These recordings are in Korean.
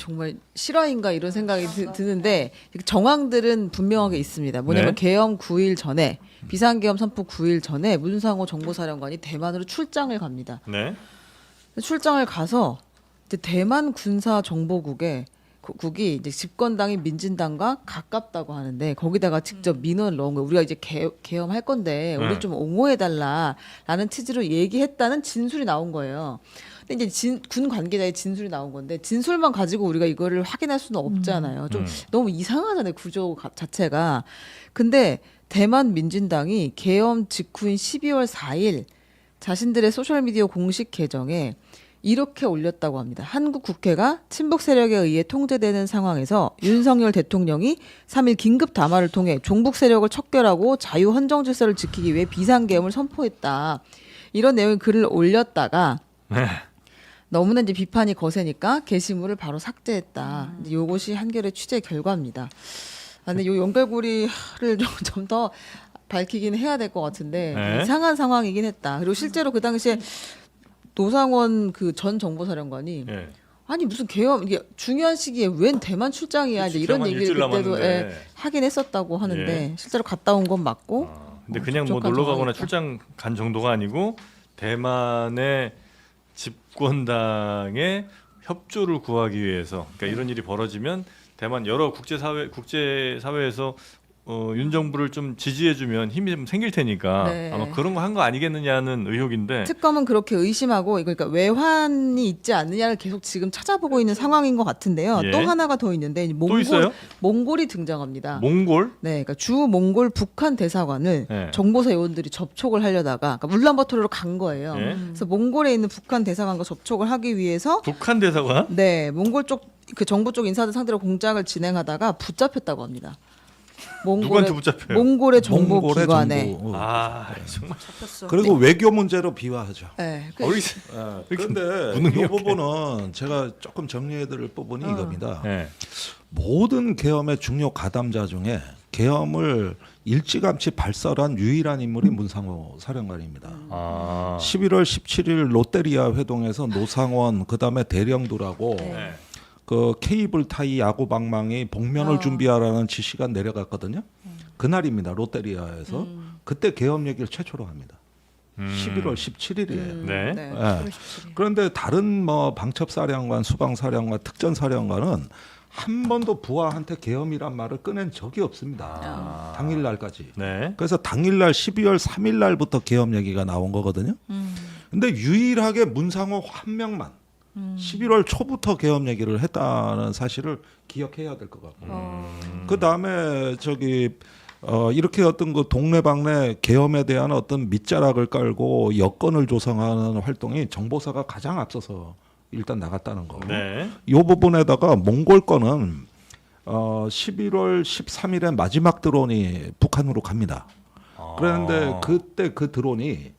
정말 실화인가 이런 생각이 드는데 정황들은 분명하게 있습니다. 뭐냐면 네. 계엄 9일 전에 비상계엄 선포 9일 전에 문상호 정보사령관이 대만으로 출장을 갑니다. 네. 출장을 가서 이제 대만 군사정보국에 국이 이제 집권당인 민진당과 가깝다고 하는데 거기다가 직접 민원을 넣은 거예요. 우리가 이제 계엄할 건데 우리 네. 좀 옹호해달라라는 취지로 얘기했다는 진술이 나온 거예요. 근데 이제 군 관계자의 진술이 나온 건데 진술만 가지고 우리가 이거를 확인할 수는 없잖아요. 좀 너무 이상하잖아요, 구조 자체가. 근데 대만 민진당이 계엄 직후인 12월 4일 자신들의 소셜미디어 공식 계정에 이렇게 올렸다고 합니다. 한국 국회가 친북 세력에 의해 통제되는 상황에서 윤석열 대통령이 3일 긴급 담화를 통해 종북 세력을 척결하고 자유 헌정 질서를 지키기 위해 비상계엄을 선포했다. 이런 내용의 글을 올렸다가 너무나 이제 비판이 거세니까 게시물을 바로 삭제했다. 이제 요것이 한겨레 취재 결과입니다. 근데 요 연결고리를 좀 더 밝히긴 해야 될 것 같은데 네. 이상한 상황이긴 했다. 그리고 실제로 그 당시에 노상원 그 전 정보사령관이 예. 아니 무슨 계엄 이게 중요한 시기에 웬 대만 출장이야 이제 이런 출장 한 얘기를 일주일 그때도 남았는데. 하긴 했었다고 하는데 실제로 갔다 온 건 맞고 근데 그냥 뭐 촉촉한 놀러 가거나 상황이니까. 출장 간 정도가 아니고 대만의 집권당의 협조를 구하기 위해서 그러니까 이런 일이 벌어지면 대만 여러 국제사회에서 윤 정부를 좀 지지해주면 힘이 좀 생길 테니까 네. 아마 그런 거 한 거 아니겠느냐는 의혹인데 특검은 그렇게 의심하고 이거 그러니까 외환이 있지 않느냐를 계속 지금 찾아보고 있는 상황인 것 같은데요. 예. 또 하나가 더 있는데 이제 또 있어요? 몽골이 등장합니다. 몽골? 네, 그러니까 주 몽골 북한 대사관을 네. 정보사 요원들이 접촉을 하려다가 그러니까 울란바토르로 간 거예요. 예. 그래서 몽골에 있는 북한 대사관과 접촉을 하기 위해서 북한 대사관? 네, 몽골 쪽 그 정부 쪽 인사들 상대로 공작을 진행하다가 붙잡혔다고 합니다. 누구한테 붙잡혀요? 몽골의 정보 몽골의 기관에. 정부. 아 정말 그리고 외교 문제로 비화하죠. 네, 그- 어디서? 그런데 이 무능력해. 부분은 제가 조금 정리해드릴 부분이 이겁니다. 예. 모든 계엄의 중요 가담자 중에 계엄을 일찌감치 발설한 유일한 인물이 문상호 사령관입니다. 아. 11월 17일 롯데리아 회동에서 노상원 그다음에 대령도라고 네. 그 케이블 타이 야구 방망이 복면을 준비하라는 지시가 내려갔거든요. 그날입니다. 롯데리아에서 그때 계엄 얘기를 최초로 합니다. 11월 17일이에요. 네. 네. 예. 그런데 다른 뭐 방첩사령관, 수방사령관, 특전사령관은 한 번도 부하한테 계엄이란 말을 꺼낸 적이 없습니다. 당일날까지. 네. 그래서 당일날 12월 3일날부터 계엄 얘기가 나온 거거든요. 근데 유일하게 문상호 한 명만 11월 초부터 계엄 얘기를 했다는 사실을 기억해야 될 것 같고. 그 다음에 이렇게 어떤 그 동네방네 계엄에 대한 어떤 밑자락을 깔고 여건을 조성하는 활동이 정보사가 가장 앞서서 일단 나갔다는 거. 네. 이 부분에다가 몽골 거는 11월 13일에 마지막 드론이 북한으로 갑니다. 그런데 그때 그 드론이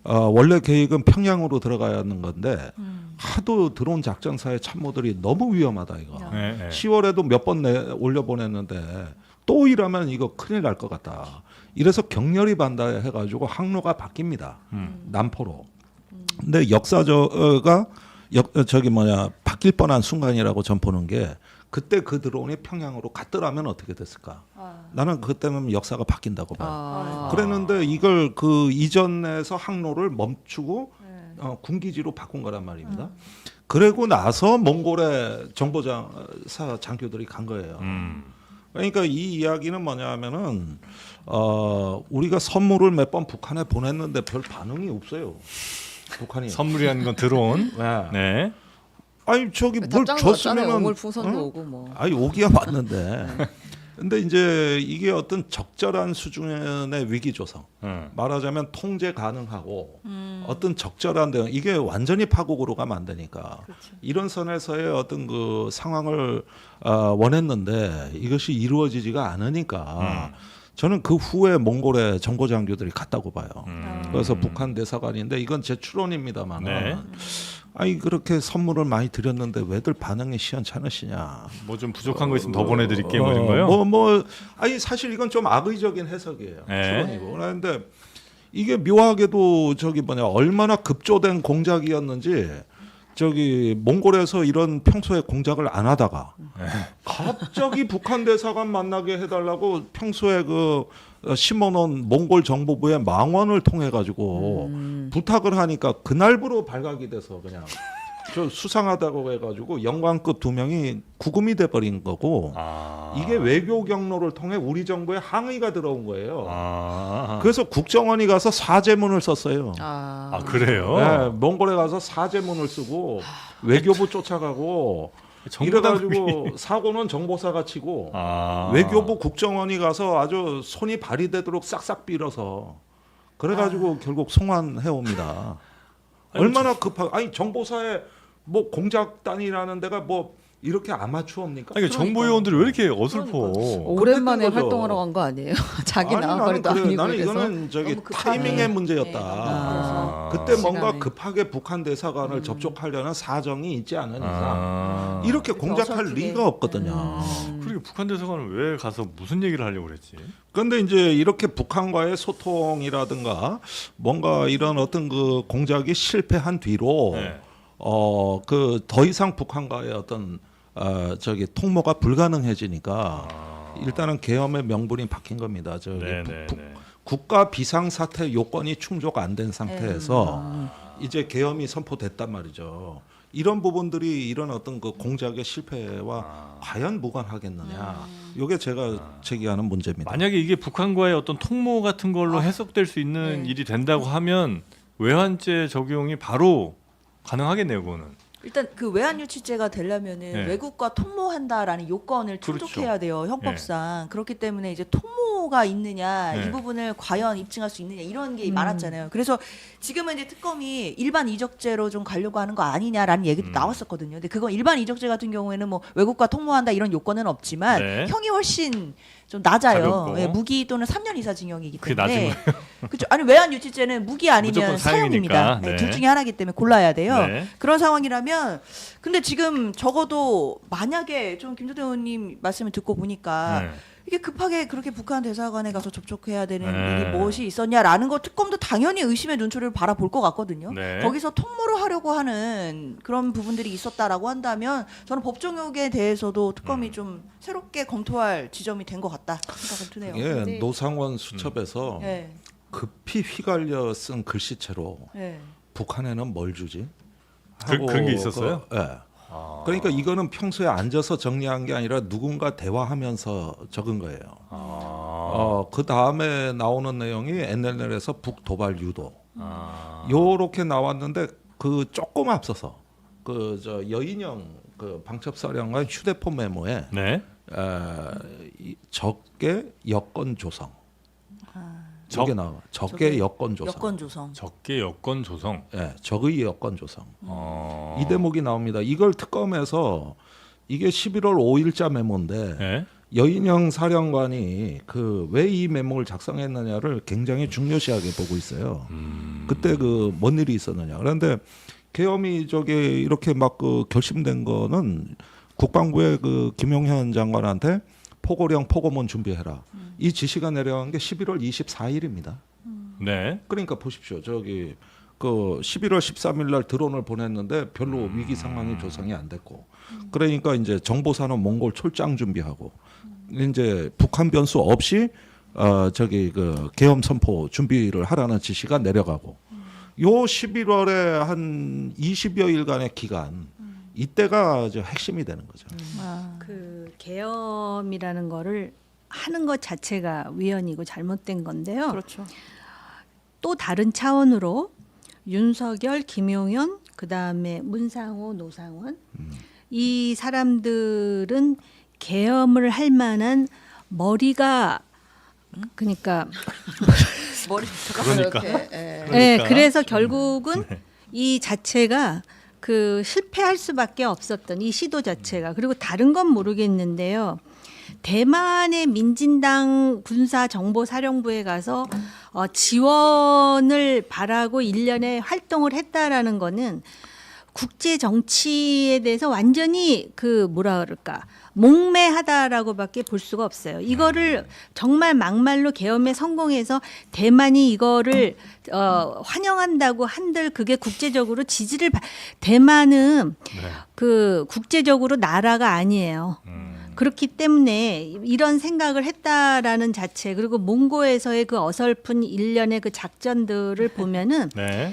원래 계획은 평양으로 들어가야 하는 건데 하도 드론 작전사의 참모들이 너무 위험하다 이거. 네, 네. 10월에도 몇 번 올려보냈는데 또 이러면 이거 큰일 날 것 같다. 이래서 격렬히 반대해가지고 항로가 바뀝니다. 남포로. 근데 역사가 바뀔 뻔한 순간이라고 전 보는 게 그때 그 드론이 평양으로 갔더라면 어떻게 됐을까? 나는 그때는 역사가 바뀐다고 봐요. 그랬는데 이걸 그 이전에서 항로를 멈추고 군기지로 바꾼 거란 말입니다. 그러고 나서 몽골의 정보사 장교들이 간 거예요. 그러니까 이 이야기는 뭐냐면은 우리가 선물을 몇 번 북한에 보냈는데 별 반응이 없어요. 북한이 선물이라는 건 드론. 네. 네. 아니 저기 뭘 답장도 왔잖아요. 줬으면은 오물 풍선도 오고 뭐. 아니 오기야 왔는데 근데 이제 이게 어떤 적절한 수준의 위기 조성 말하자면 통제 가능하고 어떤 적절한 대응 이게 완전히 파국으로 가면 안 되니까 이런 선에서의 어떤 그 상황을 원했는데 이것이 이루어지지가 않으니까 저는 그 후에 몽골의 정보장교들이 갔다고 봐요. 그래서 북한 대사관인데 이건 제 추론입니다만 네. 아니 그렇게 선물을 많이 드렸는데 왜들 반응이 시원찮으시냐. 뭐 좀 부족한 거 있으면 더 보내드릴게요. 뭐 이런 거요? 아니 사실 이건 좀 악의적인 해석이에요. 네. 추론이고. 그런데 이게 묘하게도 얼마나 급조된 공작이었는지 저기 몽골에서 이런 평소에 공작을 안 하다가 갑자기 북한 대사관 만나게 해달라고 평소에 그 심어놓은 몽골 정보부의 망원을 통해 가지고 부탁을 하니까 그날부로 발각이 돼서 그냥 저 수상하다고 해가지고 영관급 2명이 구금이 돼버린 거고 이게 외교 경로를 통해 우리 정부에 항의가 들어온 거예요. 그래서 국정원이 가서 사죄문을 썼어요. 그래요? 네, 몽골에 가서 사죄문을 쓰고 외교부 쫓아가고 이래가지고 사고는 정보사가 치고 외교부 국정원이 가서 아주 손이 발휘되도록 싹싹 빌어서 그래가지고 결국 송환해 옵니다. 얼마나 급하? 아니 정보사에 뭐 공작단이라는 데가 뭐 이렇게 아마추어입니까? 아니, 정보 요원들이 왜 이렇게 어설퍼? 오랜만에 거죠. 활동하러 간 거 아니에요? 자기 아니, 나가리도 나는 아니고 나는 그래서 이거는 저기 너무 급하게. 타이밍의 문제였다. 네, 그때 뭔가 시간에. 급하게 북한 대사관을 접촉하려는 사정이 있지 않은 이상 이렇게 그렇게 공작할 어설프게. 리가 없거든요. 그리고 북한 대사관은 왜 가서 무슨 얘기를 하려고 그랬지? 그런데 이제 이렇게 북한과의 소통이라든가 뭔가 이런 어떤 그 공작이 실패한 뒤로 네. 그 더 이상 북한과의 어떤 저기 통모가 불가능해지니까 일단은 계엄의 명분이 바뀐 겁니다. 저기 네네네. 국가 비상사태 요건이 충족 안 된 상태에서 이제 계엄이 선포됐단 말이죠. 이런 부분들이 이런 어떤 그 공작의 실패와 과연 무관하겠느냐. 이게 제가 제기하는 문제입니다. 만약에 이게 북한과의 어떤 통모 같은 걸로 해석될 수 있는 네. 일이 된다고 하면 외환죄 적용이 바로 가능하겠네요, 그거는. 일단 그 외환유치죄가 되려면은 네. 외국과 통모한다라는 요건을 그렇죠. 충족해야 돼요 형법상. 그렇기 때문에 이제 통모가 있느냐 네. 이 부분을 과연 입증할 수 있느냐 이런 게 많았잖아요. 그래서 지금은 이제 특검이 일반 이적죄로 좀 가려고 하는 거 아니냐라는 얘기도 나왔었거든요. 근데 그건 일반 이적죄 같은 경우에는 뭐 외국과 통모한다 이런 요건은 없지만 네. 형이 훨씬 좀 낮아요. 가볍고. 예, 무기 또는 3년 이사 징역이기 그게 때문에. 낮은 그렇죠. 아니 외환유치죄는 무기 무조건 아니면 사형이니까. 사형입니다. 네. 둘 중에 하나이기 때문에 골라야 돼요. 네. 그런 상황이라면 근데 지금 적어도 만약에 좀 김도대 의원님 말씀을 듣고 보니까 네. 이게 급하게 그렇게 북한 대사관에 가서 접촉해야 되는 네. 일이 무엇이 있었냐라는 거 특검도 당연히 의심의 눈초리를 바라볼 것 같거든요. 네. 거기서 통모를 하려고 하는 그런 부분들이 있었다라고 한다면 저는 법정욕에 대해서도 특검이 좀 새롭게 검토할 지점이 된 것 같다 생각은 드네요. 예, 네. 노상원 수첩에서 네. 급히 휘갈려 쓴 글씨체로 네. 북한에는 뭘 주지? 그런 게 있었어요? 예. 그러니까 이거는 평소에 앉아서 정리한 게 아니라 누군가 대화하면서 적은 거예요. 그 다음에 나오는 내용이 NLL에서 북도발 유도. 요렇게 나왔는데 그 조금 앞서서 그 저 여인영 그 방첩사령관 휴대폰 메모에 네. 적개 여건 조성. 적? 저게 나와. 적개 여건 조성. 여건 조성. 적개 여건 조성. 예, 적의 여건 조성. 어. 이 대목이 나옵니다. 이걸 특검에서 이게 11월 5일자 메모인데 네. 여인영 사령관이 그 왜 이 메모를 작성했느냐를 굉장히 중요시하게 보고 있어요. 그때 그 뭔 일이 있었느냐. 그런데 계엄이 저기 이렇게 막 그 결심된 거는 국방부의 그 김용현 장관한테 포고령 포고문 준비해라. 이 지시가 내려간 게 11월 24일입니다. 네. 그러니까 보십시오. 저기 그 11월 13일 날 드론을 보냈는데 별로 위기 상황이 조성이 안 됐고. 그러니까 이제 정보사는 몽골 출장 준비하고 이제 북한 변수 없이 저기 그 계엄 선포 준비를 하라는 지시가 내려가고. 요 11월에 한 20여 일간의 기간 이때가 저 핵심이 되는 거죠. 그 계엄이라는 거를 하는 것 자체가 위헌이고 잘못된 건데요. 그렇죠. 또 다른 차원으로 윤석열, 김용현, 그다음에 문상호, 노상원 이 사람들은 계엄을 할 만한 머리가 그러니까 그러니까. 네, 그래서 결국은 이 자체가 그 실패할 수밖에 없었던 이 시도 자체가 그리고 다른 건 모르겠는데요. 대만의 민진당 군사정보사령부에 가서 지원을 바라고 일련의 활동을 했다라는 거는 국제 정치에 대해서 완전히 그 뭐라 그럴까 목매하다라고밖에 볼 수가 없어요. 이거를 정말 막말로 계엄에 성공해서 대만이 이거를 환영한다고 한들 그게 국제적으로 대만은 그 국제적으로 나라가 아니에요. 그렇기 때문에 이런 생각을 했다라는 자체 그리고 몽고에서의 그 어설픈 일련의 그 작전들을 보면은 네.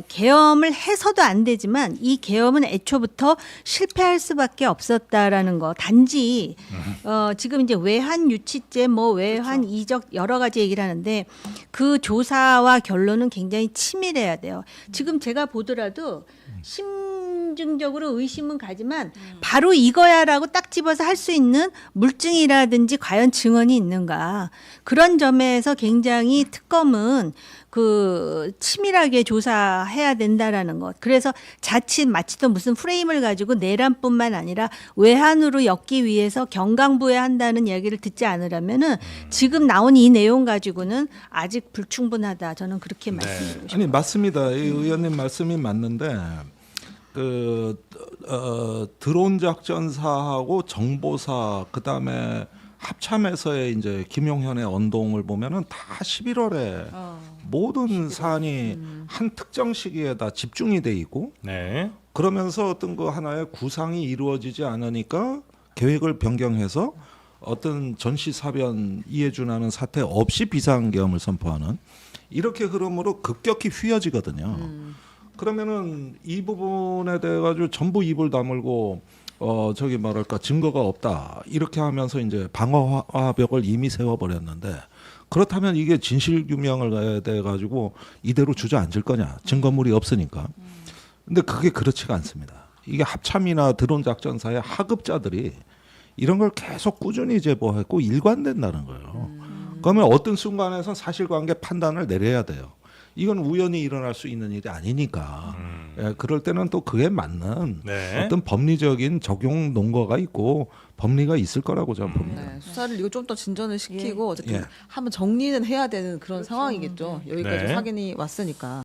계엄을 해서도 안 되지만 이 계엄은 애초부터 실패할 수밖에 없었다라는 거. 단지 지금 이제 외환 유치죄 뭐 외환 이적 여러 가지 얘기를 하는데 그 조사와 결론은 굉장히 치밀해야 돼요. 지금 제가 보더라도 심증적으로 의심은 가지만 바로 이거야라고 딱 집어서 할 수 있는 물증이라든지 과연 증언이 있는가 그런 점에서 굉장히 특검은 그 치밀하게 조사해야 된다라는 것. 그래서 자칫 마치 또 무슨 프레임을 가지고 내란뿐만 아니라 외환으로 엮기 위해서 경강부회한다는 이야기를 듣지 않으려면은 지금 나온 이 내용 가지고는 아직 불충분하다. 저는 그렇게 말씀드리고 싶습니다. 아니 맞습니다. 이 의원님 말씀이 맞는데 드론 작전사하고 정보사 그다음에 합참에서의 이제 김용현의 언동을 보면은 다 11월에 모든 사안이 한 특정 시기에 다 집중이 돼 있고 네. 그러면서 어떤 그 하나의 구상이 이루어지지 않으니까 계획을 변경해서 어떤 전시사변 이해준하는 사태 없이 비상계엄을 선포하는 이렇게 흐름으로 급격히 휘어지거든요. 그러면은 이 부분에 대해 가지고 전부 입을 다물고 저기 뭐랄까 증거가 없다 이렇게 하면서 이제 방어화벽을 이미 세워버렸는데 그렇다면 이게 진실 규명을 돼 가지고 이대로 주저앉을 거냐 증거물이 없으니까. 근데 그게 그렇지가 않습니다. 이게 합참이나 드론 작전사의 하급자들이 이런 걸 계속 꾸준히 제보했고 일관된다는 거예요. 그러면 어떤 순간에서 사실관계 판단을 내려야 돼요. 이건 우연히 일어날 수 있는 일이 아니니까. 예, 그럴 때는 또 그에 맞는 네. 어떤 법리적인 적용 논거가 있고 법리가 있을 거라고 저는 봅니다. 네, 수사를 이거 좀 더 진전을 시키고 어쨌든 예. 한번 정리는 해야 되는 그런 상황이겠죠. 여기까지 네. 확인이 왔으니까.